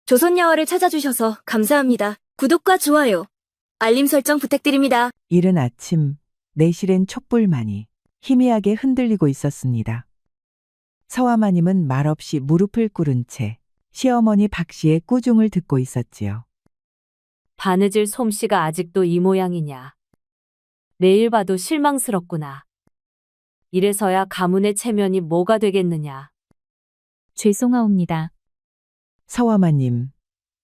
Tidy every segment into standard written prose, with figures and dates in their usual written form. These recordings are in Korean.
조선야화를 찾아주셔서 감사합니다. 구독과 좋아요, 알림 설정 부탁드립니다. 이른 아침 내실엔 촛불만이 희미하게 흔들리고 있었습니다. 서화마님은 말없이 무릎을 꿇은 채 시어머니 박씨의 꾸중을 듣고 있었지요. 바느질 솜씨가 아직도 이 모양이냐. 내일 봐도 실망스럽구나. 이래서야 가문의 체면이 뭐가 되겠느냐. 죄송하옵니다. 서화마님,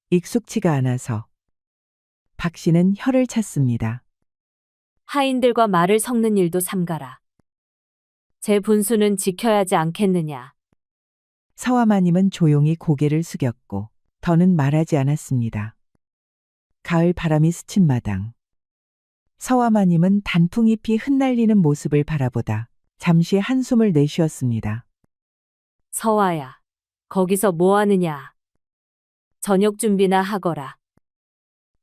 익숙치가 않아서. 박씨는 혀를 찼습니다. 하인들과 말을 섞는 일도 삼가라. 제 분수는 지켜야지 않겠느냐. 서화마님은 조용히 고개를 숙였고 더는 말하지 않았습니다. 가을 바람이 스친 마당. 서화마님은 단풍잎이 흩날리는 모습을 바라보다 잠시 한숨을 내쉬었습니다. 서화야, 거기서 뭐 하느냐. 저녁 준비나 하거라.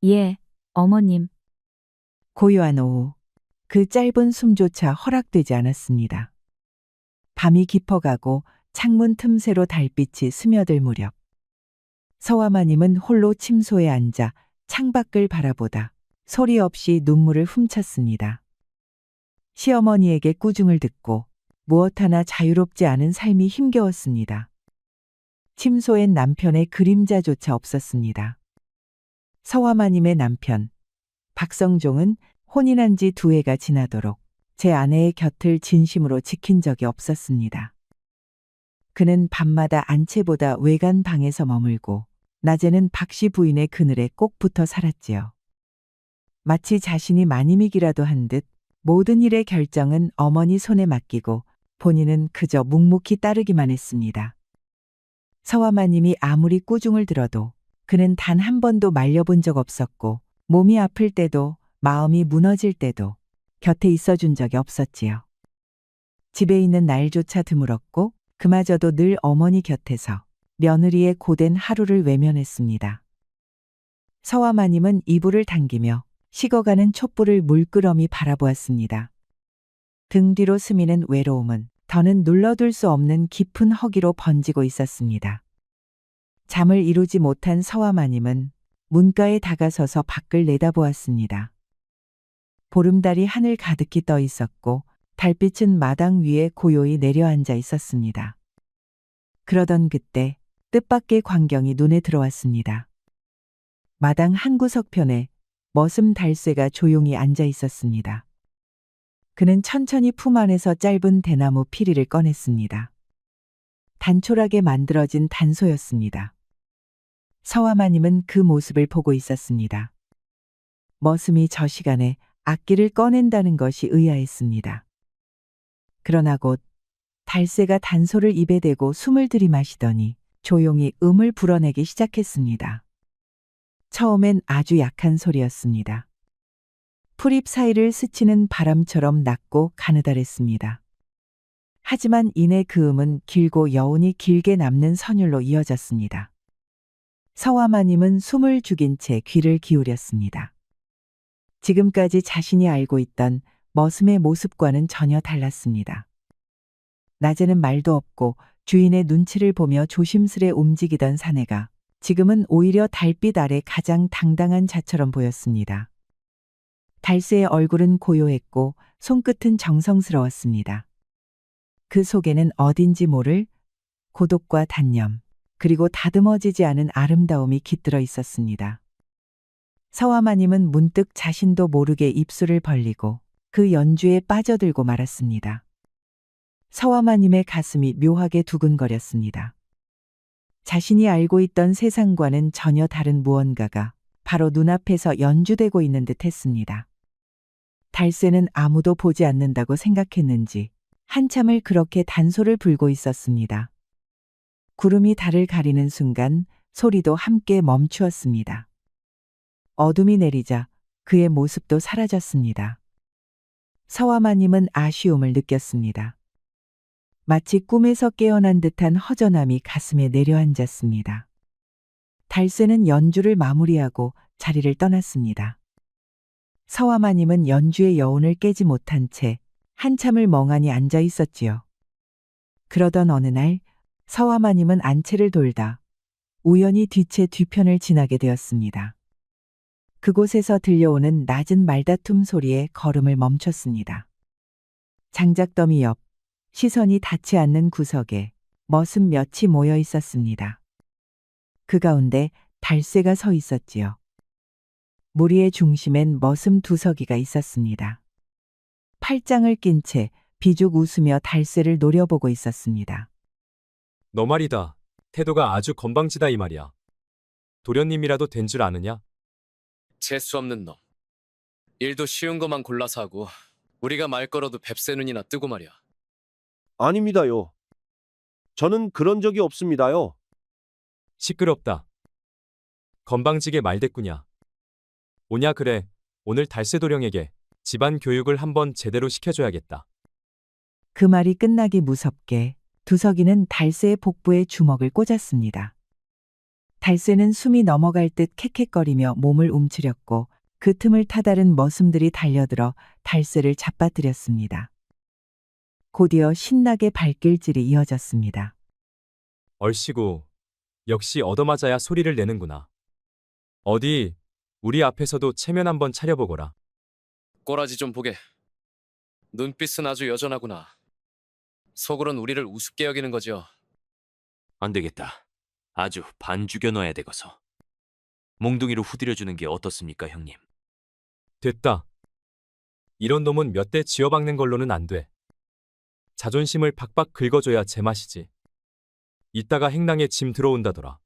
예, 어머님. 고요한 오후, 그 짧은 숨조차 허락되지 않았습니다. 밤이 깊어가고 창문 틈새로 달빛이 스며들 무렵, 서화마님은 홀로 침소에 앉아 창밖을 바라보다 소리 없이 눈물을 훔쳤습니다. 시어머니에게 꾸중을 듣고 무엇 하나 자유롭지 않은 삶이 힘겨웠습니다. 침소엔 남편의 그림자조차 없었습니다. 서화마님의 남편, 박성종은 혼인한 지 2해가 지나도록 제 아내의 곁을 진심으로 지킨 적이 없었습니다. 그는 밤마다 안채보다 외간 방에서 머물고 낮에는 박씨 부인의 그늘에 꼭 붙어 살았지요. 마치 자신이 마님이기라도 한 듯 모든 일의 결정은 어머니 손에 맡기고 본인은 그저 묵묵히 따르기만 했습니다. 서화마님이 아무리 꾸중을 들어도 그는 단 한 번도 말려본 적 없었고 몸이 아플 때도 마음이 무너질 때도 곁에 있어준 적이 없었지요. 집에 있는 날조차 드물었고 그마저도 늘 어머니 곁에서 며느리의 고된 하루를 외면했습니다. 서화마님은 이불을 당기며 식어가는 촛불을 물끄러미 바라보았습니다. 등 뒤로 스미는 외로움은 더는 눌러둘 수 없는 깊은 허기로 번지고 있었습니다. 잠을 이루지 못한 서화마님은 문가에 다가서서 밖을 내다보았습니다. 보름달이 하늘 가득히 떠 있었고 달빛은 마당 위에 고요히 내려앉아 있었습니다. 그러던 그때 뜻밖의 광경이 눈에 들어왔습니다. 마당 한 구석편에 머슴 달쇠가 조용히 앉아 있었습니다. 그는 천천히 품 안에서 짧은 대나무 피리를 꺼냈습니다. 단촐하게 만들어진 단소였습니다. 서화마님은 그 모습을 보고 있었습니다. 머슴이 저 시간에 악기를 꺼낸다는 것이 의아했습니다. 그러나 곧 달쇠가 단소를 입에 대고 숨을 들이마시더니 조용히 음을 불어내기 시작했습니다. 처음엔 아주 약한 소리였습니다. 풀잎 사이를 스치는 바람처럼 낮고 가느다랬습니다. 하지만 이내 그 음은 길고 여운이 길게 남는 선율로 이어졌습니다. 서화마님은 숨을 죽인 채 귀를 기울였습니다. 지금까지 자신이 알고 있던 머슴의 모습과는 전혀 달랐습니다. 낮에는 말도 없고 주인의 눈치를 보며 조심스레 움직이던 사내가 지금은 오히려 달빛 아래 가장 당당한 자처럼 보였습니다. 달쇠의 얼굴은 고요했고 손끝은 정성스러웠습니다. 그 속에는 어딘지 모를 고독과 단념, 그리고 다듬어지지 않은 아름다움이 깃들어 있었습니다. 서화마님은 문득 자신도 모르게 입술을 벌리고 그 연주에 빠져들고 말았습니다. 서화마님의 가슴이 묘하게 두근거렸습니다. 자신이 알고 있던 세상과는 전혀 다른 무언가가 바로 눈앞에서 연주되고 있는 듯 했습니다. 달쇠는 아무도 보지 않는다고 생각했는지 한참을 그렇게 단소를 불고 있었습니다. 구름이 달을 가리는 순간 소리도 함께 멈추었습니다. 어둠이 내리자 그의 모습도 사라졌습니다. 서화마님은 아쉬움을 느꼈습니다. 마치 꿈에서 깨어난 듯한 허전함이 가슴에 내려앉았습니다. 달쇠는 연주를 마무리하고 자리를 떠났습니다. 서화마님은 연주의 여운을 깨지 못한 채 한참을 멍하니 앉아 있었지요. 그러던 어느 날 서화마님은 안채를 돌다 우연히 뒷채 뒤편을 지나게 되었습니다. 그곳에서 들려오는 낮은 말다툼 소리에 걸음을 멈췄습니다. 장작더미 옆 시선이 닿지 않는 구석에 머슴 몇이 모여 있었습니다. 그 가운데 달새가 서 있었지요. 무리의 중심엔 머슴 두서기가 있었습니다. 팔짱을 낀 채 비죽 웃으며 달새를 노려보고 있었습니다. 너 말이다. 태도가 아주 건방지다 이 말이야. 도련님이라도 된 줄 아느냐? 재수 없는 놈. 일도 쉬운 것만 골라서 하고 우리가 말 걸어도 뱁새 눈이나 뜨고 말이야. 아닙니다요. 저는 그런 적이 없습니다요. 시끄럽다. 건방지게 말대꾸냐. 오냐 그래. 오늘 달새도령에게 집안 교육을 한번 제대로 시켜줘야겠다. 그 말이 끝나기 무섭게 두석이는 달새의 복부에 주먹을 꽂았습니다. 달새는 숨이 넘어갈 듯 캑캑거리며 몸을 움츠렸고 그 틈을 타다른 머슴들이 달려들어 달새를 잡아뜨렸습니다. 곧이어 신나게 발길질이 이어졌습니다. 얼씨구. 역시 얻어맞아야 소리를 내는구나. 어디 우리 앞에서도 체면 한번 차려보거라. 꼬라지 좀 보게. 눈빛은 아주 여전하구나. 속으론 우리를 우습게 여기는 거지요. 안 되겠다. 아주 반죽여 넣어야 되거서. 몽둥이로 후드려주는 게 어떻습니까, 형님? 됐다. 이런 놈은 몇 대 쥐어박는 걸로는 안 돼. 자존심을 박박 긁어줘야 제맛이지. 이따가 행랑에 짐 들어온다더라.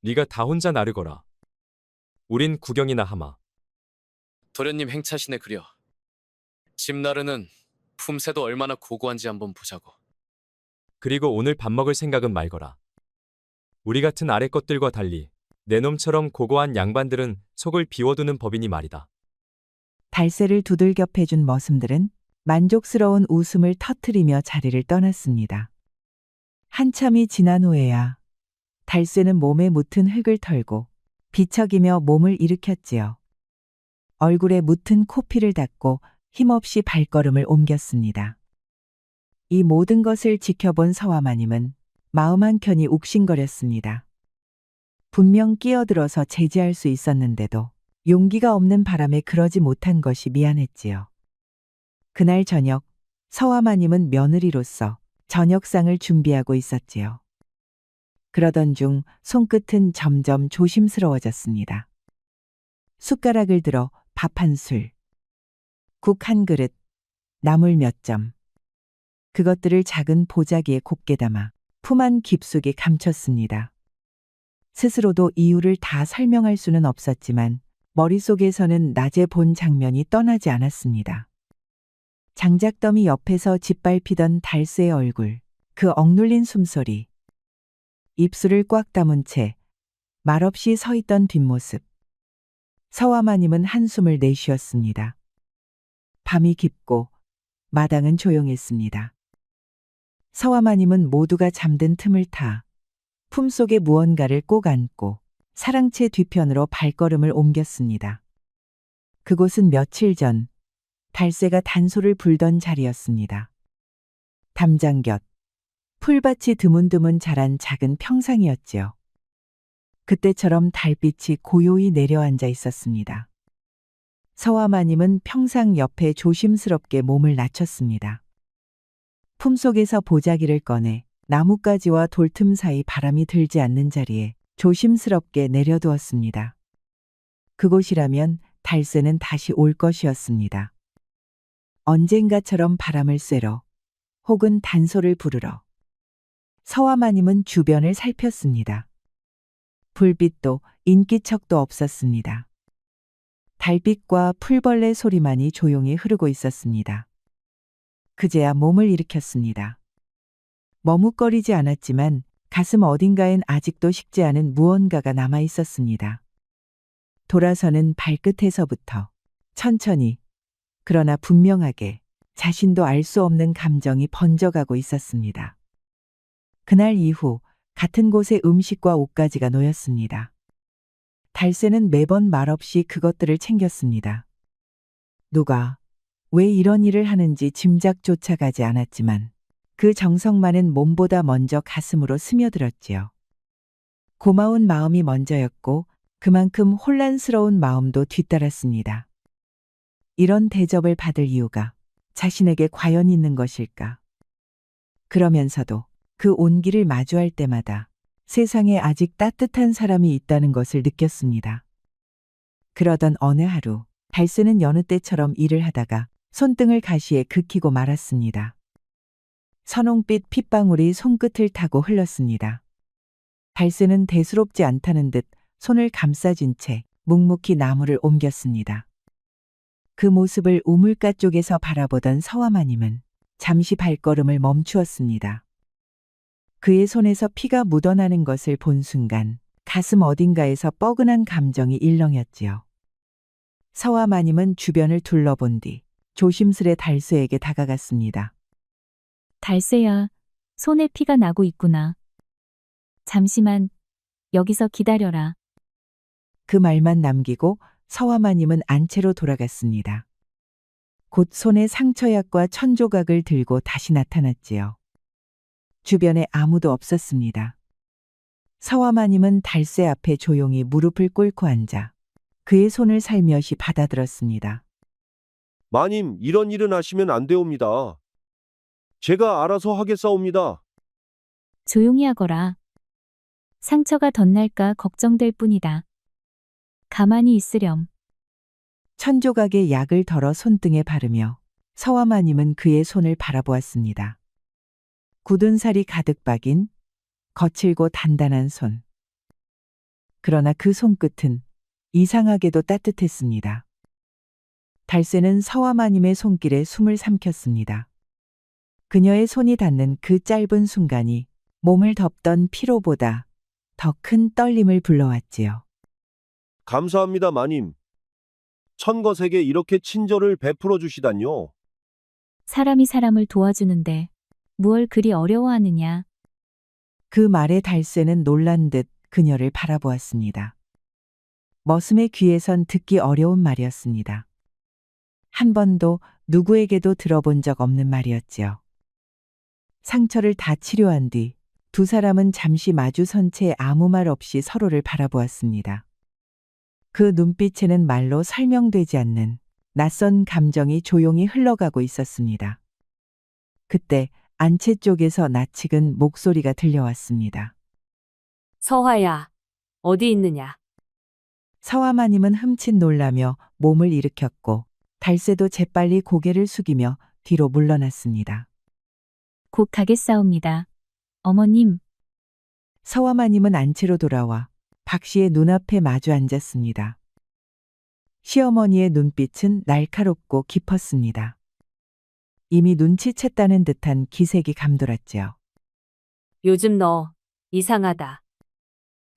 네가 다 혼자 나르거라. 우린 구경이나 하마. 도련님 행차시네 그려. 집 나르는 품새도 얼마나 고고한지 한번 보자고. 그리고 오늘 밥 먹을 생각은 말거라. 우리 같은 아래 것들과 달리 내 놈처럼 고고한 양반들은 속을 비워두는 법이니 말이다. 달새를 두들겨 패준 머슴들은 만족스러운 웃음을 터트리며 자리를 떠났습니다. 한참이 지난 후에야 달새는 몸에 묻은 흙을 털고 비척이며 몸을 일으켰지요. 얼굴에 묻은 코피를 닦고 힘없이 발걸음을 옮겼습니다. 이 모든 것을 지켜본 서화마님은 마음 한켠이 욱신거렸습니다. 분명 끼어들어서 제지할 수 있었는데도 용기가 없는 바람에 그러지 못한 것이 미안했지요. 그날 저녁 서화마님은 며느리로서 저녁상을 준비하고 있었지요. 그러던 중 손끝은 점점 조심스러워졌습니다. 숟가락을 들어 밥 한 술, 국 한 그릇, 나물 몇 점. 그것들을 작은 보자기에 곱게 담아 품 안 깊숙이 감췄습니다. 스스로도 이유를 다 설명할 수는 없었지만 머릿속에서는 낮에 본 장면이 떠나지 않았습니다. 장작더미 옆에서 짓밟히던 달새의 얼굴, 그 억눌린 숨소리, 입술을 꽉 다문 채 말없이 서 있던 뒷모습. 서화마님은 한숨을 내쉬었습니다. 밤이 깊고 마당은 조용했습니다. 서화마님은 모두가 잠든 틈을 타 품속에 무언가를 꼭 안고 사랑채 뒤편으로 발걸음을 옮겼습니다. 그곳은 며칠 전 달새가 단소를 불던 자리였습니다. 담장 곁 풀밭이 드문드문 자란 작은 평상이었지요. 그때처럼 달빛이 고요히 내려앉아 있었습니다. 서화마님은 평상 옆에 조심스럽게 몸을 낮췄습니다. 품속에서 보자기를 꺼내 나뭇가지와 돌틈 사이 바람이 들지 않는 자리에 조심스럽게 내려두었습니다. 그곳이라면 달새는 다시 올 것이었습니다. 언젠가처럼 바람을 쐬러 혹은 단소를 부르러. 서화마님은 주변을 살폈습니다. 불빛도 인기척도 없었습니다. 달빛과 풀벌레 소리만이 조용히 흐르고 있었습니다. 그제야 몸을 일으켰습니다. 머뭇거리지 않았지만 가슴 어딘가엔 아직도 식지 않은 무언가가 남아 있었습니다. 돌아서는 발끝에서부터 천천히, 그러나 분명하게 자신도 알 수 없는 감정이 번져가고 있었습니다. 그날 이후 같은 곳에 음식과 옷가지가 놓였습니다. 달새는 매번 말없이 그것들을 챙겼습니다. 누가 왜 이런 일을 하는지 짐작조차 가지 않았지만 그 정성만은 몸보다 먼저 가슴으로 스며들었지요. 고마운 마음이 먼저였고 그만큼 혼란스러운 마음도 뒤따랐습니다. 이런 대접을 받을 이유가 자신에게 과연 있는 것일까? 그러면서도 그 온기를 마주할 때마다 세상에 아직 따뜻한 사람이 있다는 것을 느꼈습니다. 그러던 어느 하루, 달새는 여느 때처럼 일을 하다가 손등을 가시에 긁히고 말았습니다. 선홍빛 핏방울이 손끝을 타고 흘렀습니다. 달새는 대수롭지 않다는 듯 손을 감싸진 채 묵묵히 나무를 옮겼습니다. 그 모습을 우물가 쪽에서 바라보던 서화마님은 잠시 발걸음을 멈추었습니다. 그의 손에서 피가 묻어나는 것을 본 순간 가슴 어딘가에서 뻐근한 감정이 일렁였지요. 서화마님은 주변을 둘러본 뒤 조심스레 달새에게 다가갔습니다. 달새야, 손에 피가 나고 있구나. 잠시만, 여기서 기다려라. 그 말만 남기고 서화마님은 안채로 돌아갔습니다. 곧 손에 상처약과 천조각을 들고 다시 나타났지요. 주변에 아무도 없었습니다. 서화마님은 달새 앞에 조용히 무릎을 꿇고 앉아 그의 손을 살며시 받아들었습니다. 마님, 이런 일은 하시면 안 되옵니다. 제가 알아서 하겠사옵니다. 조용히 하거라. 상처가 덧날까 걱정될 뿐이다. 가만히 있으렴. 천조각의 약을 덜어 손등에 바르며 서화마님은 그의 손을 바라보았습니다. 굳은 살이 가득 박인 거칠고 단단한 손. 그러나 그 손끝은 이상하게도 따뜻했습니다. 달새는 서화마님의 손길에 숨을 삼켰습니다. 그녀의 손이 닿는 그 짧은 순간이 몸을 덮던 피로보다 더 큰 떨림을 불러왔지요. 감사합니다, 마님. 천거세게 이렇게 친절을 베풀어 주시다뇨. 사람이 사람을 도와주는데 무얼 그리 어려워하느냐. 그 말에 달새는 놀란 듯 그녀를 바라보았습니다. 머슴의 귀에선 듣기 어려운 말이었습니다. 한 번도 누구에게도 들어본 적 없는 말이었지요. 상처를 다 치료한 뒤 두 사람은 잠시 마주선 채 아무 말 없이 서로를 바라보았습니다. 그 눈빛에는 말로 설명되지 않는 낯선 감정이 조용히 흘러가고 있었습니다. 그때 안채 쪽에서 낯익은 목소리가 들려왔습니다. 서화야, 어디 있느냐? 서화마님은 흠칫 놀라며 몸을 일으켰고 달새도 재빨리 고개를 숙이며 뒤로 물러났습니다. 곧 가겠사옵니다. 어머님, 서화마님은 안채로 돌아와 박 씨의 눈앞에 마주 앉았습니다. 시어머니의 눈빛은 날카롭고 깊었습니다. 이미 눈치챘다는 듯한 기색이 감돌았지요. 요즘 너 이상하다.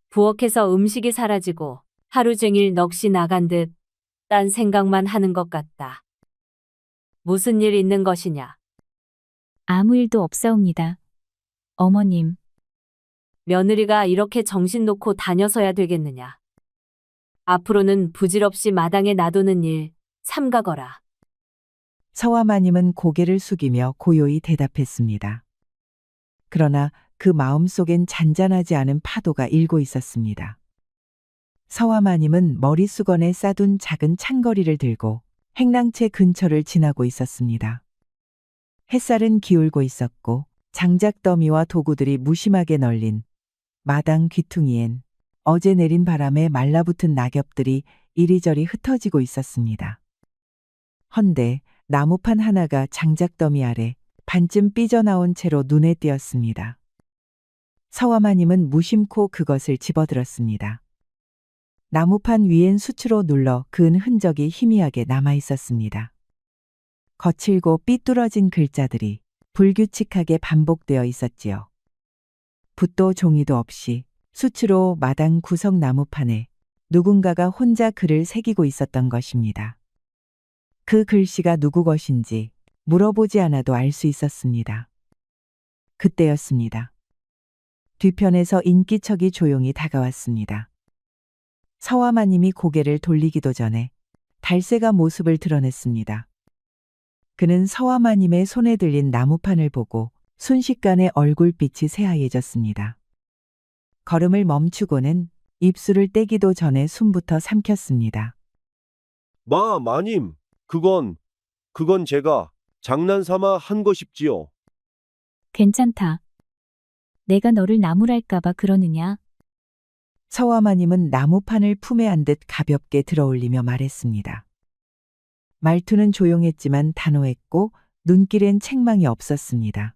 부엌에서 음식이 사라지고 하루 종일 넋이 나간 듯 딴 생각만 하는 것 같다. 무슨 일 있는 것이냐? 아무 일도 없사옵니다. 어머님, 며느리가 이렇게 정신 놓고 다녀서야 되겠느냐? 앞으로는 부질없이 마당에 놔두는 일 삼가거라. 서화마님은 고개를 숙이며 고요히 대답했습니다. 그러나 그 마음속엔 잔잔하지 않은 파도가 일고 있었습니다. 서화마님은 머리수건에 싸둔 작은 창거리를 들고 행랑채 근처를 지나고 있었습니다. 햇살은 기울고 있었고 장작 더미와 도구들이 무심하게 널린 마당 귀퉁이엔 어제 내린 바람에 말라붙은 낙엽들이 이리저리 흩어지고 있었습니다. 헌데 나무판 하나가 장작 더미 아래 반쯤 삐져나온 채로 눈에 띄었습니다. 서화마님은 무심코 그것을 집어들었습니다. 나무판 위엔 수치로 눌러 그은 흔적이 희미하게 남아 있었습니다. 거칠고 삐뚤어진 글자들이 불규칙하게 반복되어 있었지요. 붓도 종이도 없이 수치로 마당 구석 나무판에 누군가가 혼자 글을 새기고 있었던 것입니다. 그 글씨가 누구 것인지 물어보지 않아도 알 수 있었습니다. 그때였습니다. 뒤편에서 인기척이 조용히 다가왔습니다. 서화마님이 고개를 돌리기도 전에 달새가 모습을 드러냈습니다. 그는 서화마님의 손에 들린 나무판을 보고 순식간에 얼굴빛이 새하얘졌습니다. 걸음을 멈추고는 입술을 떼기도 전에 숨부터 삼켰습니다. 마님, 그건 제가 장난삼아 한 것입지요. 괜찮다. 내가 너를 나무랄까봐 그러느냐? 서화마님은 나무판을 품에 안 듯 가볍게 들어올리며 말했습니다. 말투는 조용했지만 단호했고 눈길엔 책망이 없었습니다.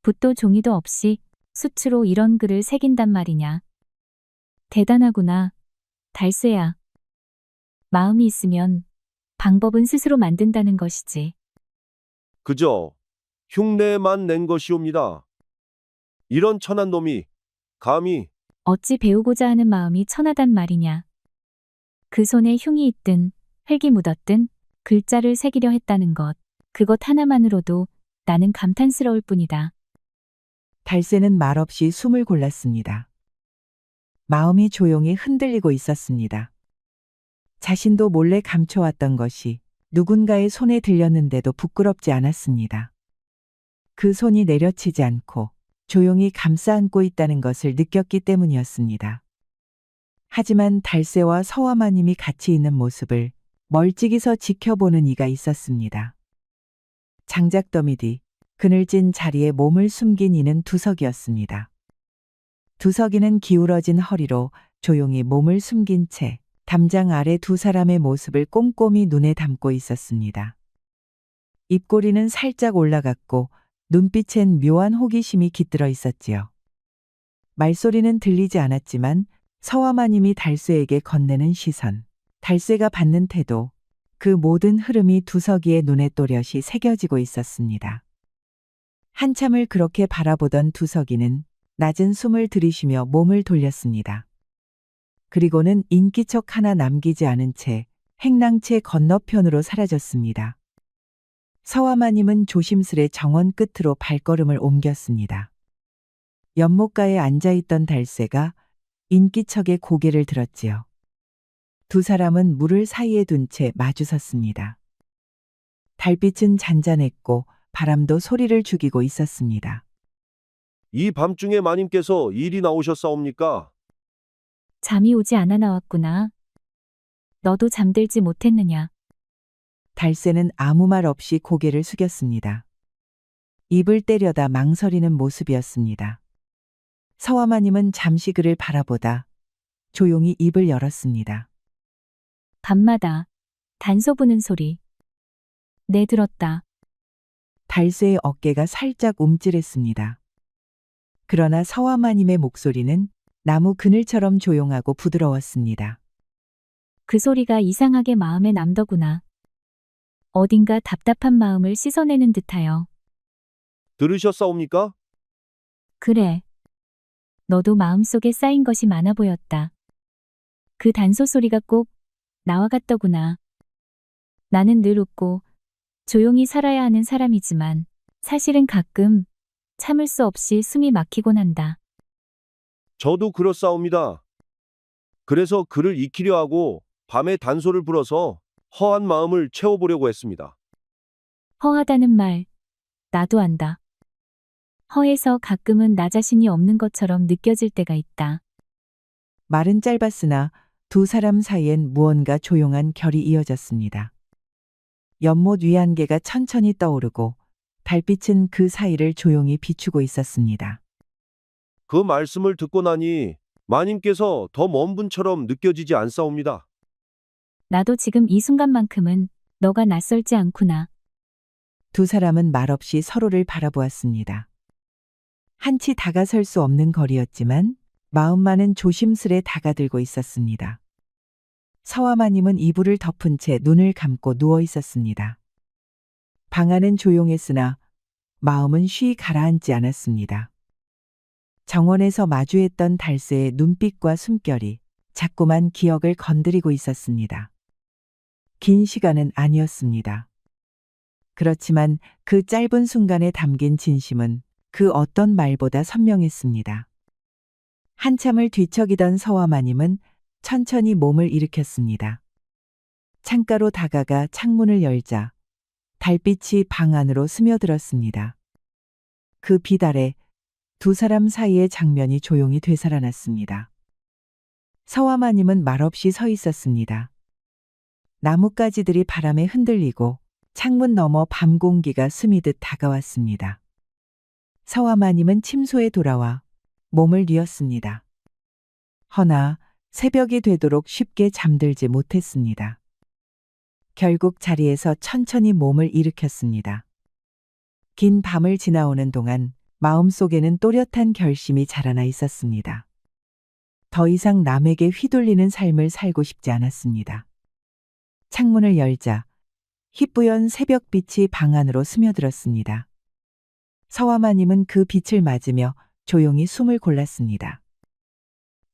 붓도 종이도 없이 수치로 이런 글을 새긴단 말이냐. 대단하구나. 달쇠야. 마음이 있으면 방법은 스스로 만든다는 것이지. 그저 흉내만 낸 것이옵니다. 이런 천한 놈이 감히 어찌 배우고자 하는 마음이 천하단 말이냐. 그 손에 흉이 있든 흙이 묻었든 글자를 새기려 했다는 것. 그것 하나만으로도 나는 감탄스러울 뿐이다. 달새는 말없이 숨을 골랐습니다. 마음이 조용히 흔들리고 있었습니다. 자신도 몰래 감춰왔던 것이 누군가의 손에 들렸는데도 부끄럽지 않았습니다. 그 손이 내려치지 않고 조용히 감싸 안고 있다는 것을 느꼈기 때문이었습니다. 하지만 달새와 서화마님이 같이 있는 모습을 멀찍이서 지켜보는 이가 있었습니다. 장작더미 뒤 그늘진 자리에 몸을 숨긴 이는 두석이었습니다. 두석이는 기울어진 허리로 조용히 몸을 숨긴 채 담장 아래 두 사람의 모습을 꼼꼼히 눈에 담고 있었습니다. 입꼬리는 살짝 올라갔고 눈빛엔 묘한 호기심이 깃들어 있었지요. 말소리는 들리지 않았지만 서화마님이 달쇠에게 건네는 시선, 달쇠가 받는 태도, 그 모든 흐름이 두석이의 눈에 또렷이 새겨지고 있었습니다. 한참을 그렇게 바라보던 두석이는 낮은 숨을 들이쉬며 몸을 돌렸습니다. 그리고는 인기척 하나 남기지 않은 채 행랑채 건너편으로 사라졌습니다. 서화마님은 조심스레 정원 끝으로 발걸음을 옮겼습니다. 연못가에 앉아있던 달새가 인기척에 고개를 들었지요. 두 사람은 물을 사이에 둔 채 마주섰습니다. 달빛은 잔잔했고 바람도 소리를 죽이고 있었습니다. 이 밤중에 마님께서 일이 나오셨사옵니까? 잠이 오지 않아 나왔구나. 너도 잠들지 못했느냐. 달새는 아무 말 없이 고개를 숙였습니다. 입을 때려다 망설이는 모습이었습니다. 서화마님은 잠시 그를 바라보다 조용히 입을 열었습니다. 밤마다 단소 부는 소리. 내 들었다. 달새의 어깨가 살짝 움찔했습니다. 그러나 서화마님의 목소리는 나무 그늘처럼 조용하고 부드러웠습니다. 그 소리가 이상하게 마음에 남더구나. 어딘가 답답한 마음을 씻어내는 듯하여. 들으셨사옵니까? 그래. 너도 마음속에 쌓인 것이 많아 보였다. 그 단소 소리가 꼭 나와 같더구나. 나는 늘 웃고 조용히 살아야 하는 사람이지만 사실은 가끔 참을 수 없이 숨이 막히곤 한다. 저도 그렇사옵니다. 그래서 그를 익히려 하고 밤에 단소를 불어서 허한 마음을 채워보려고 했습니다. 허하다는 말, 나도 안다. 허해서 가끔은 나 자신이 없는 것처럼 느껴질 때가 있다. 말은 짧았으나 두 사람 사이엔 무언가 조용한 결이 이어졌습니다. 연못 위안개가 천천히 떠오르고 달빛은 그 사이를 조용히 비추고 있었습니다. 그 말씀을 듣고 나니 마님께서 더 먼 분처럼 느껴지지 않사옵니다. 나도 지금 이 순간만큼은 너가 낯설지 않구나. 두 사람은 말없이 서로를 바라보았습니다. 한치 다가설 수 없는 거리였지만 마음만은 조심스레 다가들고 있었습니다. 서화마님은 이불을 덮은 채 눈을 감고 누워 있었습니다. 방 안은 조용했으나 마음은 쉬 가라앉지 않았습니다. 정원에서 마주했던 달새의 눈빛과 숨결이 자꾸만 기억을 건드리고 있었습니다. 긴 시간은 아니었습니다. 그렇지만 그 짧은 순간에 담긴 진심은 그 어떤 말보다 선명했습니다. 한참을 뒤척이던 서화마님은 천천히 몸을 일으켰습니다. 창가로 다가가 창문을 열자 달빛이 방 안으로 스며들었습니다. 그 빛 아래 두 사람 사이의 장면이 조용히 되살아났습니다. 서화마님은 말없이 서 있었습니다. 나뭇가지들이 바람에 흔들리고 창문 너머 밤 공기가 스미듯 다가왔습니다. 서화마님은 침소에 돌아와 몸을 뉘었습니다. 허나 새벽이 되도록 쉽게 잠들지 못했습니다. 결국 자리에서 천천히 몸을 일으켰습니다. 긴 밤을 지나오는 동안 마음속에는 또렷한 결심이 자라나 있었습니다. 더 이상 남에게 휘둘리는 삶을 살고 싶지 않았습니다. 창문을 열자 희뿌연 새벽빛이 방 안으로 스며들었습니다. 서화마님은 그 빛을 맞으며 조용히 숨을 골랐습니다.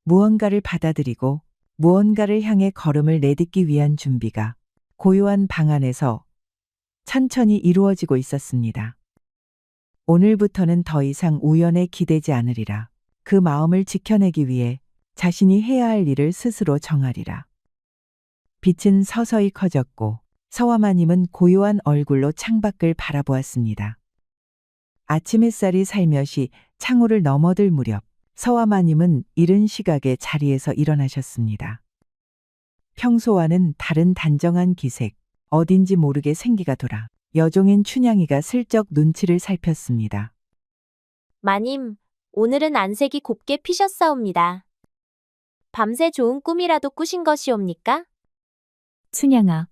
무언가를 받아들이고 무언가를 향해 걸음을 내딛기 위한 준비가 고요한 방 안에서 천천히 이루어지고 있었습니다. 오늘부터는 더 이상 우연에 기대지 않으리라. 그 마음을 지켜내기 위해 자신이 해야 할 일을 스스로 정하리라. 빛은 서서히 커졌고 서화마님은 고요한 얼굴로 창밖을 바라보았습니다. 아침 햇살이 살며시 창호를 넘어들 무렵 서화마님은 이른 시각에 자리에서 일어나셨습니다. 평소와는 다른 단정한 기색, 어딘지 모르게 생기가 돌아 여종인 춘향이가 슬쩍 눈치를 살폈습니다. 마님, 오늘은 안색이 곱게 피셨사옵니다. 밤새 좋은 꿈이라도 꾸신 것이옵니까? 춘향아,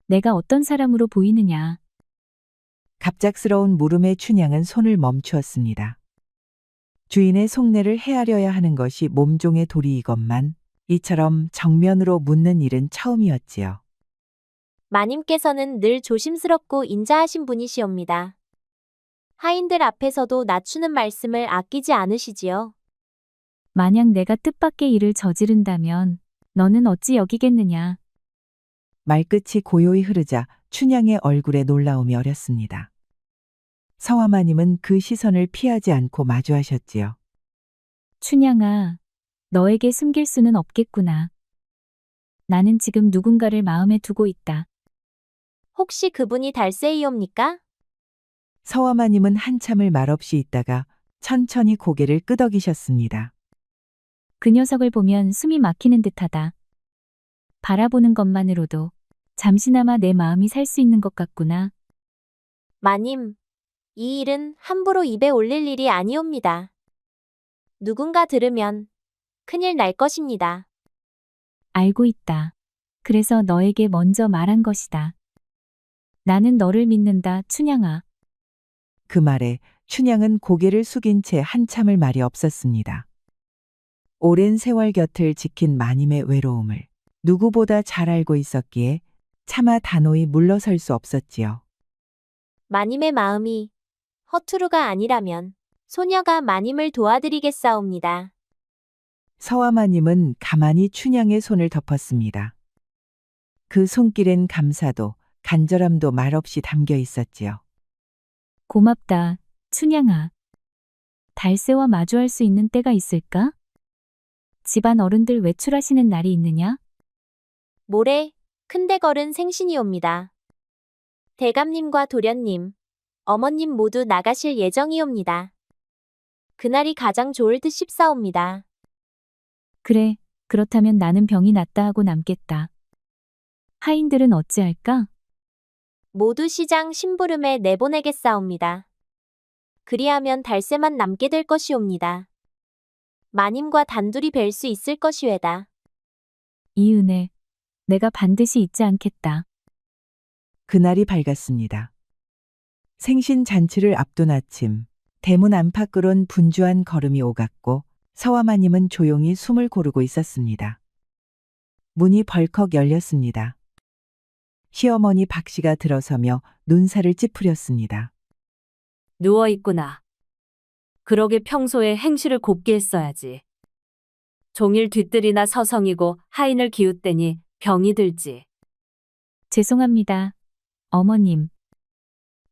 내가 어떤 사람으로 보이느냐? 갑작스러운 물음에 춘향은 손을 멈추었습니다. 주인의 속내를 헤아려야 하는 것이 몸종의 도리이건만 이처럼 정면으로 묻는 일은 처음이었지요. 마님께서는 늘 조심스럽고 인자하신 분이시옵니다. 하인들 앞에서도 낮추는 말씀을 아끼지 않으시지요. 만약 내가 뜻밖의 일을 저지른다면 너는 어찌 여기겠느냐? 말끝이 고요히 흐르자 춘향의 얼굴에 놀라움이 어렸습니다. 서화마님은 그 시선을 피하지 않고 마주하셨지요. 춘향아, 너에게 숨길 수는 없겠구나. 나는 지금 누군가를 마음에 두고 있다. 혹시 그분이 달세이옵니까? 서화마님은 한참을 말없이 있다가 천천히 고개를 끄덕이셨습니다. 그 녀석을 보면 숨이 막히는 듯하다. 바라보는 것만으로도 잠시나마 내 마음이 살 수 있는 것 같구나. 마님, 이 일은 함부로 입에 올릴 일이 아니옵니다. 누군가 들으면 큰일 날 것입니다. 알고 있다. 그래서 너에게 먼저 말한 것이다. 나는 너를 믿는다, 춘향아. 그 말에 춘향은 고개를 숙인 채 한참을 말이 없었습니다. 오랜 세월 곁을 지킨 마님의 외로움을 누구보다 잘 알고 있었기에 차마 단호히 물러설 수 없었지요. 마님의 마음이 허투루가 아니라면 소녀가 마님을 도와드리겠사옵니다. 서화마님은 가만히 춘향의 손을 덮었습니다. 그 손길엔 감사도 간절함도 말없이 담겨 있었지요. 고맙다, 춘향아. 달새와 마주할 수 있는 때가 있을까? 집안 어른들 외출하시는 날이 있느냐? 모레 큰데 걸은 생신이옵니다. 대감님과 도련님, 어머님 모두 나가실 예정이옵니다. 그날이 가장 좋을 듯 싶사옵니다. 그래, 그렇다면 나는 병이 낫다 하고 남겠다. 하인들은 어찌할까? 모두 시장 심부름에 내보내겠사옵니다. 그리하면 달새만 남게 될 것이옵니다. 마님과 단둘이 뵐 수 있을 것이외다. 이 은혜, 내가 반드시 잊지 않겠다. 그날이 밝았습니다. 생신 잔치를 앞둔 아침, 대문 안팎으론 분주한 걸음이 오갔고 서화마님은 조용히 숨을 고르고 있었습니다. 문이 벌컥 열렸습니다. 시어머니 박씨가 들어서며 눈살을 찌푸렸습니다. 누워있구나. 그러게 평소에 행실을 곱게 했어야지. 종일 뒤뜰이나 서성이고 하인을 기웃대니 병이 들지. 죄송합니다, 어머님.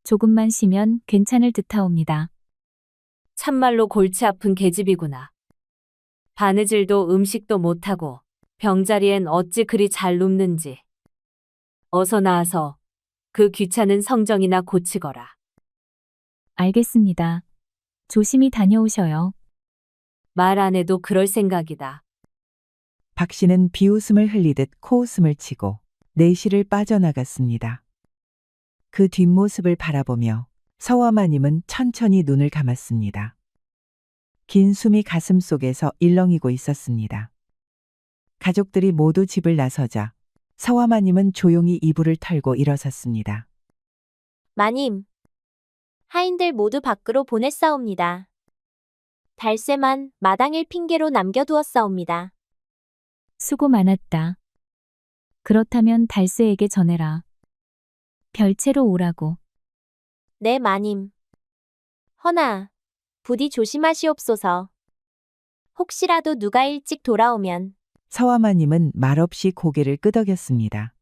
조금만 쉬면 괜찮을 듯하옵니다. 참말로 골치 아픈 계집이구나. 바느질도 음식도 못하고 병자리엔 어찌 그리 잘 눕는지. 어서 나와서 그 귀찮은 성정이나 고치거라. 알겠습니다. 조심히 다녀오셔요. 말 안 해도 그럴 생각이다. 박 씨는 비웃음을 흘리듯 코웃음을 치고 내실을 빠져나갔습니다. 그 뒷모습을 바라보며 서화마님은 천천히 눈을 감았습니다. 긴 숨이 가슴속에서 일렁이고 있었습니다. 가족들이 모두 집을 나서자 서화마님은 조용히 이불을 털고 일어섰습니다. 마님. 하인들 모두 밖으로 보냈사옵니다. 달새만 마당일 핑계로 남겨두었사옵니다. 수고 많았다. 그렇다면 달새에게 전해라. 별채로 오라고. 네, 마님. 허나, 부디 조심하시옵소서. 혹시라도 누가 일찍 돌아오면 서화마님은 말없이 고개를 끄덕였습니다.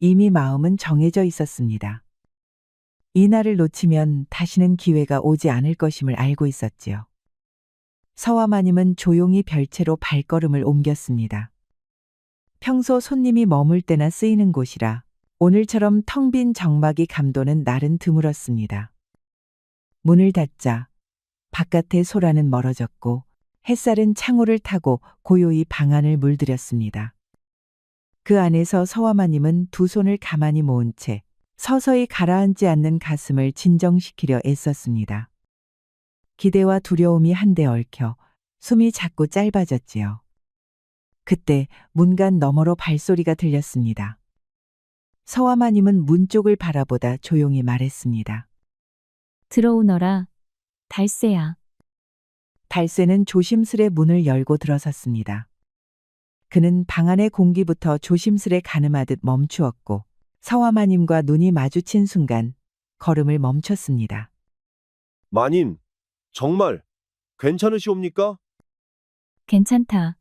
이미 마음은 정해져 있었습니다. 이 날을 놓치면 다시는 기회가 오지 않을 것임을 알고 있었지요. 서화마님은 조용히 별채로 발걸음을 옮겼습니다. 평소 손님이 머물 때나 쓰이는 곳이라 오늘처럼 텅 빈 정막이 감도는 날은 드물었습니다. 문을 닫자 바깥의 소라는 멀어졌고 햇살은 창호를 타고 고요히 방 안을 물들였습니다. 그 안에서 서화마님은 두 손을 가만히 모은 채 서서히 가라앉지 않는 가슴을 진정시키려 애썼습니다. 기대와 두려움이 한데 얽혀 숨이 자꾸 짧아졌지요. 그때 문간 너머로 발소리가 들렸습니다. 서화마님은 문 쪽을 바라보다 조용히 말했습니다. 들어오너라. 달새야. 달새는 조심스레 문을 열고 들어섰습니다. 그는 방 안의 공기부터 조심스레 가늠하듯 멈추었고 서화마님과 눈이 마주친 순간 걸음을 멈췄습니다. 마님, 정말 괜찮으시옵니까? 괜찮다.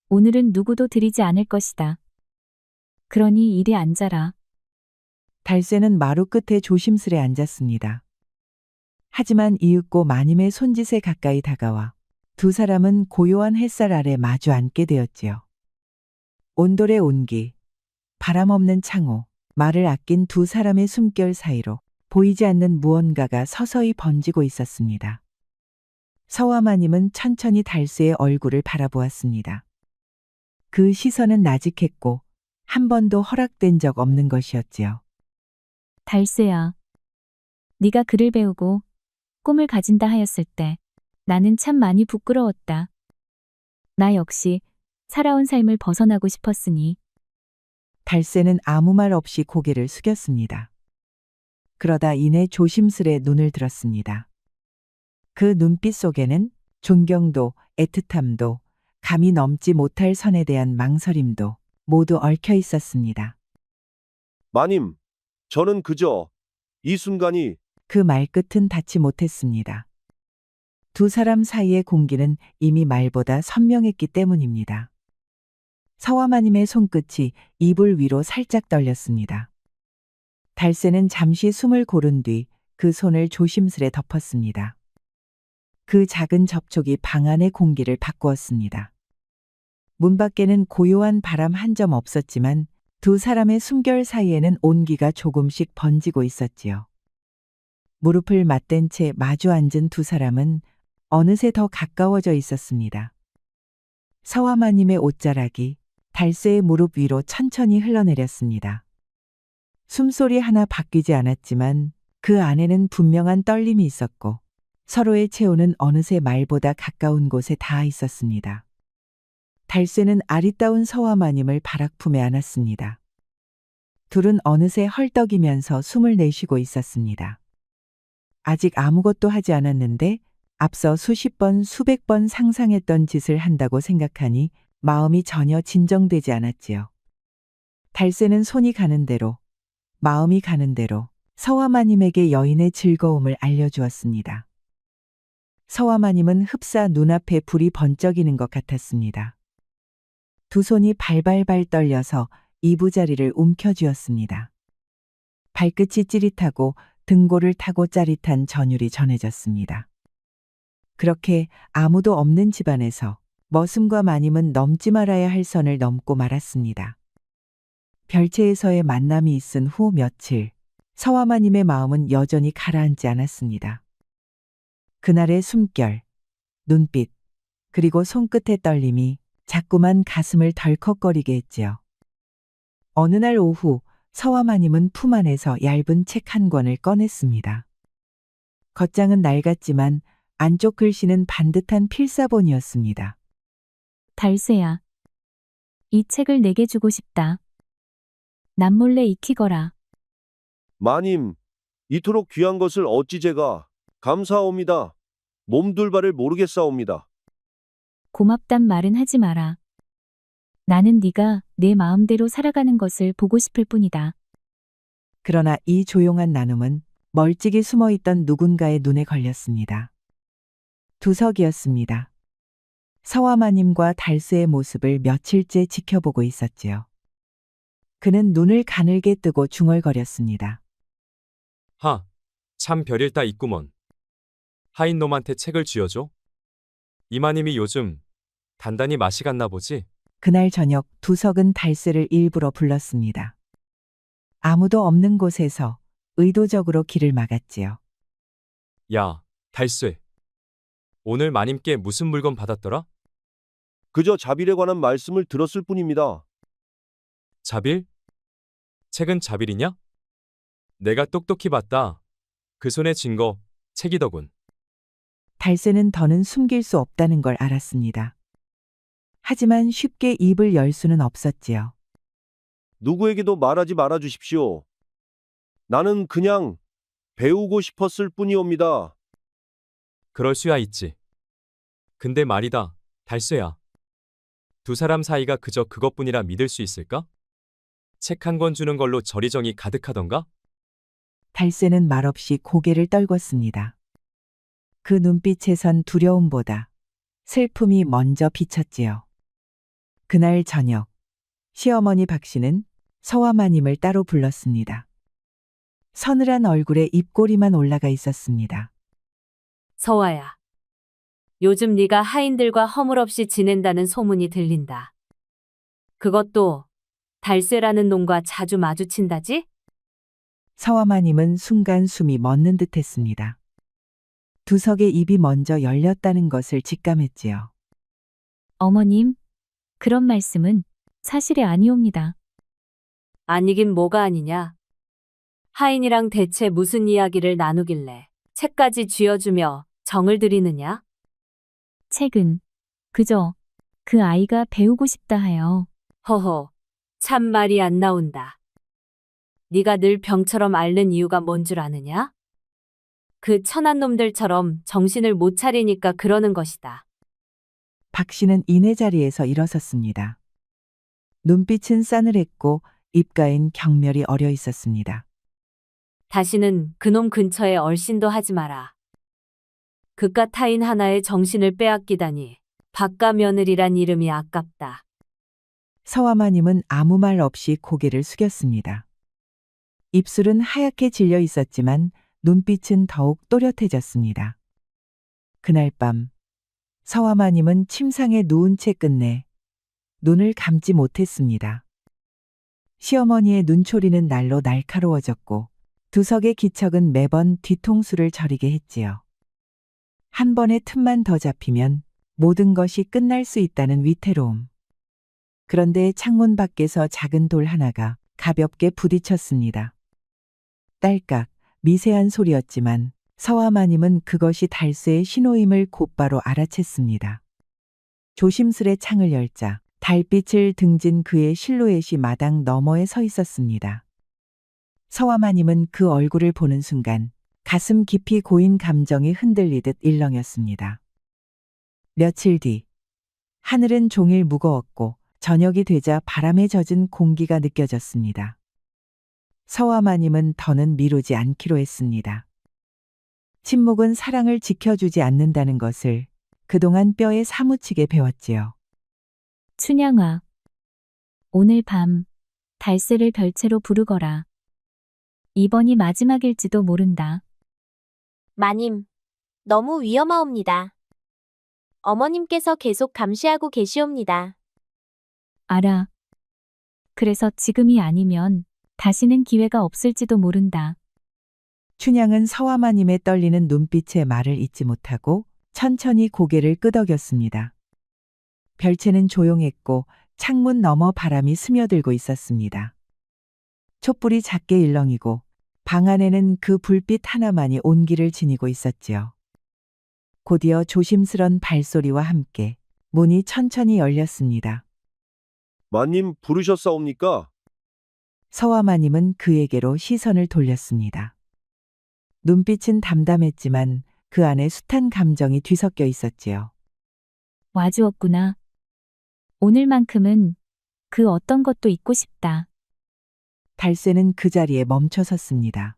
오늘은 누구도 들이지 않을 것이다. 그러니 이리 앉아라. 달새는 마루 끝에 조심스레 앉았습니다. 하지만 이윽고 마님의 손짓에 가까이 다가와 두 사람은 고요한 햇살 아래 마주 앉게 되었지요. 온돌의 온기, 바람 없는 창호, 말을 아낀 두 사람의 숨결 사이로 보이지 않는 무언가가 서서히 번지고 있었습니다. 서화마님은 천천히 달새의 얼굴을 바라보았습니다. 그 시선은 나직했고 한 번도 허락된 적 없는 것이었지요. 달새야. 네가 글을 배우고 꿈을 가진다 하였을 때 나는 참 많이 부끄러웠다. 나 역시 살아온 삶을 벗어나고 싶었으니. 달새는 아무 말 없이 고개를 숙였습니다. 그러다 이내 조심스레 눈을 들었습니다. 그 눈빛 속에는 존경도 애틋함도 감히 넘지 못할 선에 대한 망설임도 모두 얽혀 있었습니다. 마님, 저는 그저 이 순간이 그 말끝은 닿지 못했습니다. 두 사람 사이의 공기는 이미 말보다 선명했기 때문입니다. 서화마님의 손끝이 이불 위로 살짝 떨렸습니다. 달새는 잠시 숨을 고른 뒤 그 손을 조심스레 덮었습니다. 그 작은 접촉이 방 안의 공기를 바꾸었습니다. 문 밖에는 고요한 바람 한 점 없었지만 두 사람의 숨결 사이에는 온기가 조금씩 번지고 있었지요. 무릎을 맞댄 채 마주 앉은 두 사람은 어느새 더 가까워져 있었습니다. 서화마님의 옷자락이 달새의 무릎 위로 천천히 흘러내렸습니다. 숨소리 하나 바뀌지 않았지만 그 안에는 분명한 떨림이 있었고 서로의 체온은 어느새 말보다 가까운 곳에 닿아 있었습니다. 달새는 아리따운 서화마님을 바락품에 안았습니다. 둘은 어느새 헐떡이면서 숨을 내쉬고 있었습니다. 아직 아무것도 하지 않았는데 앞서 수십 번, 수백 번 상상했던 짓을 한다고 생각하니 마음이 전혀 진정되지 않았지요. 달새는 손이 가는 대로, 마음이 가는 대로 서화마님에게 여인의 즐거움을 알려주었습니다. 서화마님은 흡사 눈앞에 불이 번쩍이는 것 같았습니다. 두 손이 발발발 떨려서 이부자리를 움켜쥐었습니다. 발끝이 찌릿하고 등골을 타고 짜릿한 전율이 전해졌습니다. 그렇게 아무도 없는 집안에서 머슴과 마님은 넘지 말아야 할 선을 넘고 말았습니다. 별채에서의 만남이 있은 후 며칠, 서화마님의 마음은 여전히 가라앉지 않았습니다. 그날의 숨결, 눈빛, 그리고 손끝의 떨림이 자꾸만 가슴을 덜컥거리게 했지요. 어느 날 오후 서화 마님은 품 안에서 얇은 책 한 권을 꺼냈습니다. 겉장은 낡았지만 안쪽 글씨는 반듯한 필사본이었습니다. 달쇠야. 이 책을 내게 주고 싶다. 남몰래 익히거라. 마님, 이토록 귀한 것을 어찌 제가 감사옵니다. 몸둘 바를 모르겠사옵니다. 고맙단 말은 하지 마라. 나는 네가 내 마음대로 살아가는 것을 보고 싶을 뿐이다. 그러나 이 조용한 나눔은 멀찍이 숨어있던 누군가의 눈에 걸렸습니다. 두석이었습니다. 서화마님과 달쇠의 모습을 며칠째 지켜보고 있었지요. 그는 눈을 가늘게 뜨고 중얼거렸습니다. 하, 참 별일 따 있구먼. 하인 놈한테 책을 쥐어줘? 이마님이 요즘 단단히 맛이 갔나 보지? 그날 저녁 두석은 달쇠를 일부러 불렀습니다. 아무도 없는 곳에서 의도적으로 길을 막았지요. 야, 달쇠. 오늘 마님께 무슨 물건 받았더라? 그저 자빌에 관한 말씀을 들었을 뿐입니다. 자빌? 책은 자빌이냐? 내가 똑똑히 봤다. 그 손에 쥔 거 책이더군. 달쇠는 더는 숨길 수 없다는 걸 알았습니다. 하지만 쉽게 입을 열 수는 없었지요. 누구에게도 말하지 말아 주십시오. 나는 그냥 배우고 싶었을 뿐이옵니다. 그럴 수야 있지. 근데 말이다, 달쇠야. 두 사람 사이가 그저 그것뿐이라 믿을 수 있을까? 책 한 권 주는 걸로 저리정이 가득하던가? 달쇠는 말없이 고개를 떨궜습니다. 그 눈빛에선 두려움보다 슬픔이 먼저 비쳤지요. 그날 저녁, 시어머니 박씨는 서화마님을 따로 불렀습니다. 서늘한 얼굴에 입꼬리만 올라가 있었습니다. 서화야. 요즘 네가 하인들과 허물없이 지낸다는 소문이 들린다. 그것도 달쇠라는 놈과 자주 마주친다지? 서화마님은 순간 숨이 멎는 듯 했습니다. 두석의 입이 먼저 열렸다는 것을 직감했지요. 어머님, 그런 말씀은 사실이 아니옵니다. 아니긴 뭐가 아니냐. 하인이랑 대체 무슨 이야기를 나누길래 책까지 쥐어주며 정을 들이느냐? 책은 그저 그 아이가 배우고 싶다 하여. 허허, 참 말이 안 나온다. 네가 늘 병처럼 앓는 이유가 뭔 줄 아느냐? 그 천한 놈들처럼 정신을 못 차리니까 그러는 것이다. 박 씨는 이내 자리에서 일어섰습니다. 눈빛은 싸늘했고 입가엔 경멸이 어려 있었습니다. 다시는 그놈 근처에 얼씬도 하지 마라. 그깟 타인 하나의 정신을 빼앗기다니 박가 며느리란 이름이 아깝다. 서화마님은 아무 말 없이 고개를 숙였습니다. 입술은 하얗게 질려 있었지만 눈빛은 더욱 또렷해졌습니다. 그날 밤 서화마님은 침상에 누운 채 끝내 눈을 감지 못했습니다. 시어머니의 눈초리는 날로 날카로워졌고 두석의 기척은 매번 뒤통수를 저리게 했지요. 한 번의 틈만 더 잡히면 모든 것이 끝날 수 있다는 위태로움. 그런데 창문 밖에서 작은 돌 하나가 가볍게 부딪혔습니다. 딸깍, 미세한 소리였지만 서화마님은 그것이 달쇠의 신호임을 곧바로 알아챘습니다. 조심스레 창을 열자 달빛을 등진 그의 실루엣이 마당 너머에 서 있었습니다. 서화마님은 그 얼굴을 보는 순간 가슴 깊이 고인 감정이 흔들리듯 일렁였습니다. 며칠 뒤 하늘은 종일 무거웠고 저녁이 되자 바람에 젖은 공기가 느껴졌습니다. 서화마님은 더는 미루지 않기로 했습니다. 침묵은 사랑을 지켜주지 않는다는 것을 그동안 뼈에 사무치게 배웠지요. 춘향아, 오늘 밤 달쇠를 별채로 부르거라. 이번이 마지막일지도 모른다. 마님, 너무 위험하옵니다. 어머님께서 계속 감시하고 계시옵니다. 알아. 그래서 지금이 아니면 다시는 기회가 없을지도 모른다. 춘향은 서화마님의 떨리는 눈빛에 말을 잇지 못하고 천천히 고개를 끄덕였습니다. 별채는 조용했고 창문 너머 바람이 스며들고 있었습니다. 촛불이 작게 일렁이고 방 안에는 그 불빛 하나만이 온기를 지니고 있었지요. 곧이어 조심스런 발소리와 함께 문이 천천히 열렸습니다. 마님 부르셨사옵니까? 서화마님은 그에게로 시선을 돌렸습니다. 눈빛은 담담했지만 그 안에 숱한 감정이 뒤섞여 있었지요. 와주었구나. 오늘만큼은 그 어떤 것도 잊고 싶다. 달새는 그 자리에 멈춰 섰습니다.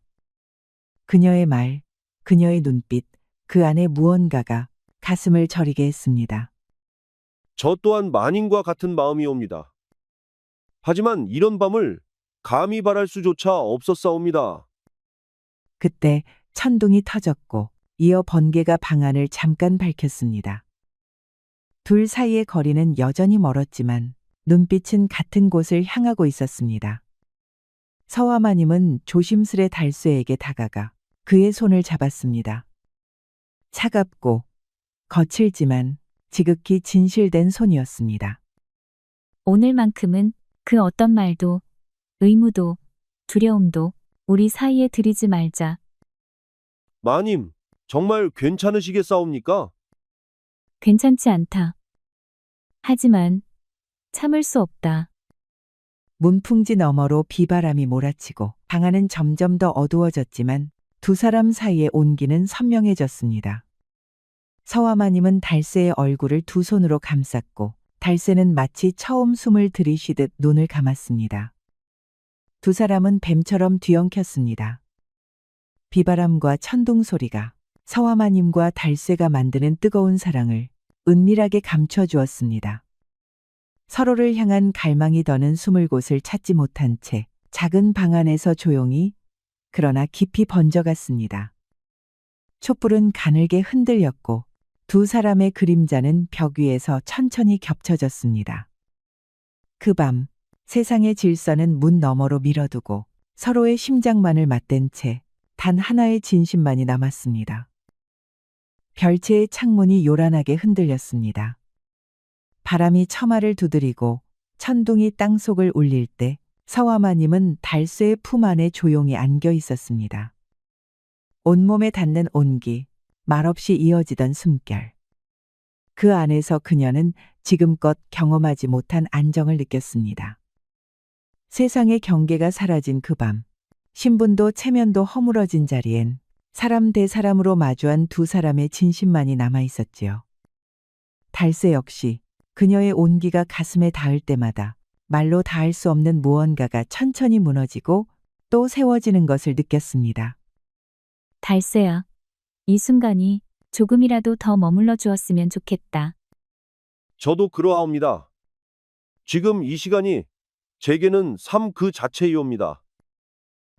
그녀의 말, 그녀의 눈빛, 그 안에 무언가가 가슴을 저리게 했습니다. 저 또한 마님과 같은 마음이옵니다. 하지만 이런 밤을 감히 바랄 수조차 없었사옵니다. 그때 천둥이 터졌고 이어 번개가 방 안을 잠깐 밝혔습니다. 둘 사이의 거리는 여전히 멀었지만 눈빛은 같은 곳을 향하고 있었습니다. 서화마님은 조심스레 달쇠에게 다가가 그의 손을 잡았습니다. 차갑고 거칠지만 지극히 진실된 손이었습니다. 오늘만큼은 그 어떤 말도, 의무도, 두려움도 우리 사이에 들이지 말자. 마님, 정말 괜찮으시겠사옵니까? 괜찮지 않다. 하지만 참을 수 없다. 문풍지 너머로 비바람이 몰아치고 방 안은 점점 더 어두워졌지만 두 사람 사이의 온기는 선명해졌습니다. 서화마님은 달새의 얼굴을 두 손으로 감쌌고 달새는 마치 처음 숨을 들이쉬듯 눈을 감았습니다. 두 사람은 뱀처럼 뒤엉켰습니다. 비바람과 천둥 소리가 서화마님과 달새가 만드는 뜨거운 사랑을 은밀하게 감춰주었습니다. 서로를 향한 갈망이 더는 숨을 곳을 찾지 못한 채 작은 방 안에서 조용히 그러나 깊이 번져갔습니다. 촛불은 가늘게 흔들렸고 두 사람의 그림자는 벽 위에서 천천히 겹쳐졌습니다. 그 밤 세상의 질서는 문 너머로 밀어두고 서로의 심장만을 맞댄 채 단 하나의 진심만이 남았습니다. 별채의 창문이 요란하게 흔들렸습니다. 바람이 처마를 두드리고 천둥이 땅속을 울릴 때 서화마님은 달쇠의 품 안에 조용히 안겨 있었습니다. 온몸에 닿는 온기, 말없이 이어지던 숨결. 그 안에서 그녀는 지금껏 경험하지 못한 안정을 느꼈습니다. 세상의 경계가 사라진 그 밤, 신분도 체면도 허물어진 자리엔 사람 대 사람으로 마주한 두 사람의 진심만이 남아 있었지요. 달새 역시 그녀의 온기가 가슴에 닿을 때마다 말로 닿을 수 없는 무언가가 천천히 무너지고 또 세워지는 것을 느꼈습니다. 달새야, 이 순간이 조금이라도 더 머물러 주었으면 좋겠다. 저도 그러하옵니다. 지금 이 시간이 제게는 삶 그 자체이옵니다.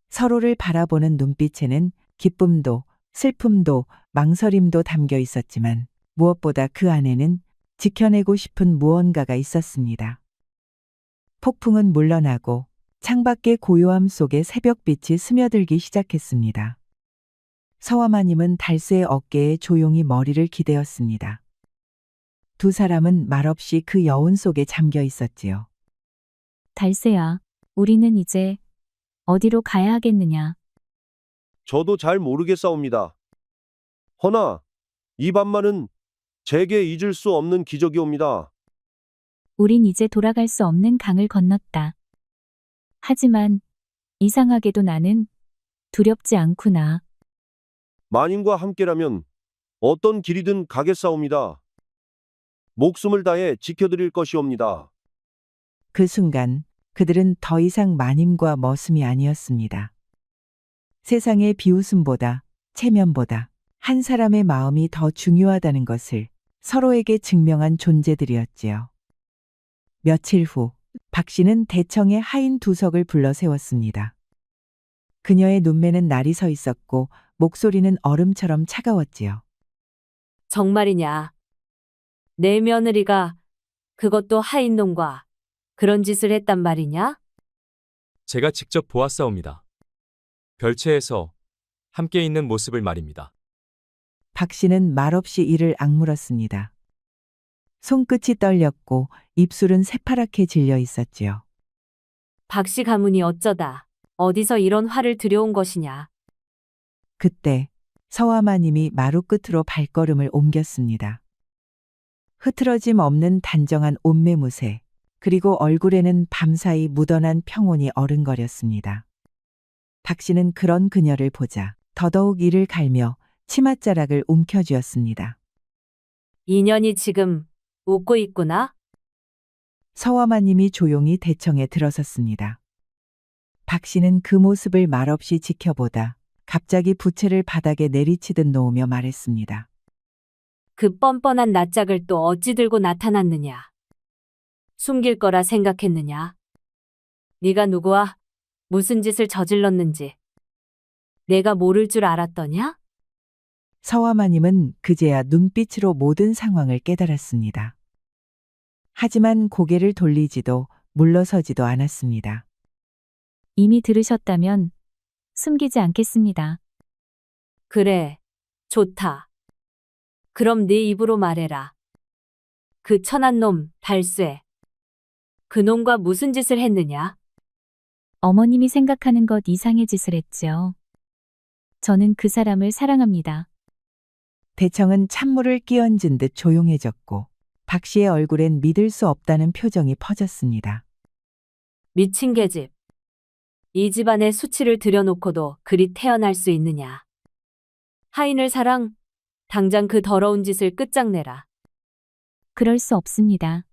서로를 바라보는 눈빛에는 기쁨도 슬픔도 망설임도 담겨 있었지만 무엇보다 그 안에는 지켜내고 싶은 무언가가 있었습니다. 폭풍은 물러나고 창밖의 고요함 속에 새벽빛이 스며들기 시작했습니다. 서화마님은 달새의 어깨에 조용히 머리를 기대었습니다. 두 사람은 말없이 그 여운 속에 잠겨 있었지요. 달새야, 우리는 이제 어디로 가야 하겠느냐? 저도 잘 모르겠사옵니다. 허나 이 밤만은 제게 잊을 수 없는 기적이옵니다. 우린 이제 돌아갈 수 없는 강을 건넜다. 하지만 이상하게도 나는 두렵지 않구나. 마님과 함께라면 어떤 길이든 가겠사옵니다. 목숨을 다해 지켜드릴 것이옵니다. 그 순간 그들은 더 이상 마님과 머슴이 아니었습니다. 세상의 비웃음보다 체면보다 한 사람의 마음이 더 중요하다는 것을 서로에게 증명한 존재들이었지요. 며칠 후 박 씨는 대청의 하인 두석을 불러 세웠습니다. 그녀의 눈매는 날이 서 있었고 목소리는 얼음처럼 차가웠지요. 정말이냐? 내 며느리가 그것도 하인놈과 그런 짓을 했단 말이냐? 제가 직접 보았사옵니다. 별채에서 함께 있는 모습을 말입니다. 박 씨는 말없이 이를 악물었습니다. 손끝이 떨렸고 입술은 새파랗게 질려 있었지요. 박씨 가문이 어쩌다 어디서 이런 화를 들여온 것이냐. 그때 서화마님이 마루 끝으로 발걸음을 옮겼습니다. 흐트러짐 없는 단정한 옷매무새, 그리고 얼굴에는 밤사이 묻어난 평온이 어른거렸습니다. 박 씨는 그런 그녀를 보자 더더욱 이를 갈며 치맛자락을 움켜쥐었습니다. 인연이 지금 웃고 있구나. 서화마님이 조용히 대청에 들어섰습니다. 박 씨는 그 모습을 말없이 지켜보다 갑자기 부채를 바닥에 내리치듯 놓으며 말했습니다. 그 뻔뻔한 낯짝을 또 어찌 들고 나타났느냐. 숨길 거라 생각했느냐. 네가 누구와 무슨 짓을 저질렀는지 내가 모를 줄 알았더냐? 서화마님은 그제야 눈빛으로 모든 상황을 깨달았습니다. 하지만 고개를 돌리지도 물러서지도 않았습니다. 이미 들으셨다면 숨기지 않겠습니다. 그래, 좋다. 그럼 네 입으로 말해라. 그 천한 놈, 달쇠. 그 놈과 무슨 짓을 했느냐? 어머님이 생각하는 것 이상의 짓을 했죠. 저는 그 사람을 사랑합니다. 대청은 찬물을 끼얹은 듯 조용해졌고 박 씨의 얼굴엔 믿을 수 없다는 표정이 퍼졌습니다. 미친 계집. 이 집안에 수치를 들여놓고도 그리 태어날 수 있느냐. 하인을 사랑, 당장 그 더러운 짓을 끝장내라. 그럴 수 없습니다.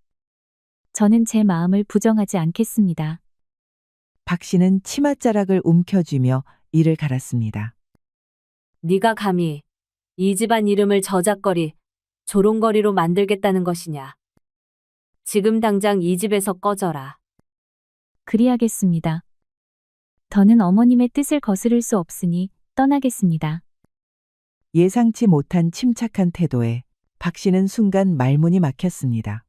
저는 제 마음을 부정하지 않겠습니다. 박 씨는 치맛자락을 움켜쥐며 이를 갈았습니다. 네가 감히 이 집안 이름을 저작거리, 조롱거리로 만들겠다는 것이냐. 지금 당장 이 집에서 꺼져라. 그리하겠습니다. 더는 어머님의 뜻을 거스를 수 없으니 떠나겠습니다. 예상치 못한 침착한 태도에 박 씨는 순간 말문이 막혔습니다.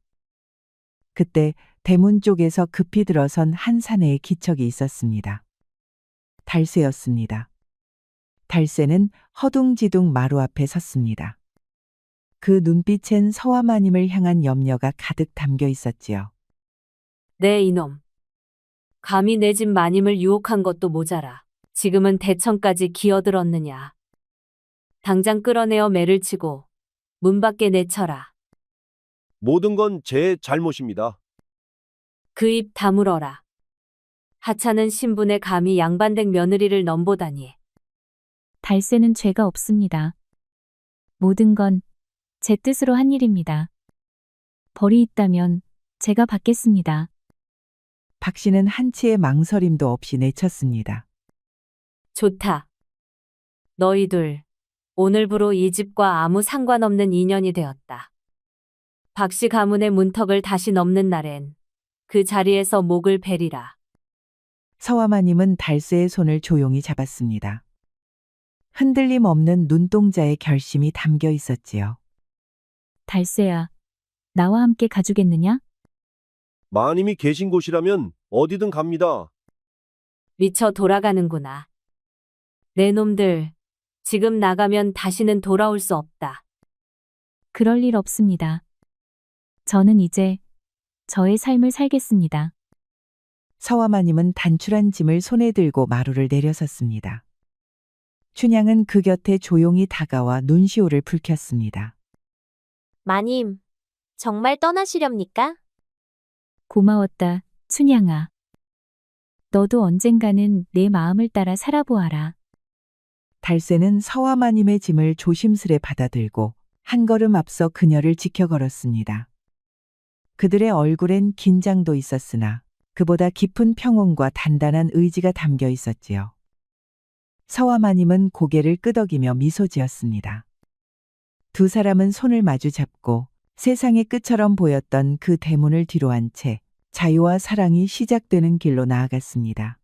그때 대문 쪽에서 급히 들어선 한 사내의 기척이 있었습니다. 달쇠였습니다. 달쇠는 허둥지둥 마루 앞에 섰습니다. 그 눈빛엔 서화마님을 향한 염려가 가득 담겨 있었지요. 네 이놈. 감히 내 집 마님을 유혹한 것도 모자라. 지금은 대청까지 기어들었느냐. 당장 끌어내어 매를 치고 문 밖에 내쳐라. 모든 건 제 잘못입니다. 그 입 다물어라. 하찮은 신분에 감히 양반댁 며느리를 넘보다니. 달쇠는 죄가 없습니다. 모든 건 제 뜻으로 한 일입니다. 벌이 있다면 제가 받겠습니다. 박 씨는 한치의 망설임도 없이 내쳤습니다. 좋다. 너희 둘, 오늘부로 이 집과 아무 상관없는 인연이 되었다. 박씨 가문의 문턱을 다시 넘는 날엔 그 자리에서 목을 베리라. 서화마님은 달쇠의 손을 조용히 잡았습니다. 흔들림 없는 눈동자에 결심이 담겨 있었지요. 달쇠야, 나와 함께 가주겠느냐? 마님이 계신 곳이라면 어디든 갑니다. 미쳐 돌아가는구나. 내 놈들, 지금 나가면 다시는 돌아올 수 없다. 그럴 일 없습니다. 저는 이제 저의 삶을 살겠습니다. 서화마님은 단출한 짐을 손에 들고 마루를 내려섰습니다. 춘향은 그 곁에 조용히 다가와 눈시울을 붉혔습니다. 마님, 정말 떠나시렵니까? 고마웠다, 춘향아. 너도 언젠가는 내 마음을 따라 살아보아라. 달쇠는 서화마님의 짐을 조심스레 받아들고 한 걸음 앞서 그녀를 지켜 걸었습니다. 그들의 얼굴엔 긴장도 있었으나 그보다 깊은 평온과 단단한 의지가 담겨 있었지요. 서화마님은 고개를 끄덕이며 미소 지었습니다. 두 사람은 손을 마주 잡고 세상의 끝처럼 보였던 그 대문을 뒤로 한 채 자유와 사랑이 시작되는 길로 나아갔습니다.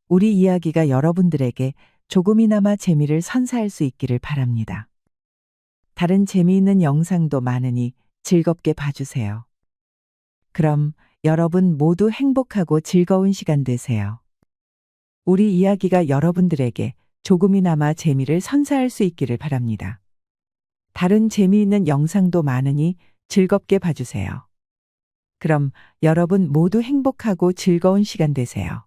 우리 이야기가 여러분들에게 조금이나마 재미를 선사할 수 있기를 바랍니다. 다른 재미있는 영상도 많으니 즐겁게 봐주세요. 그럼 여러분 모두 행복하고 즐거운 시간 되세요. 우리 이야기가 여러분들에게 조금이나마 재미를 선사할 수 있기를 바랍니다. 다른 재미있는 영상도 많으니 즐겁게 봐주세요. 그럼 여러분 모두 행복하고 즐거운 시간 되세요.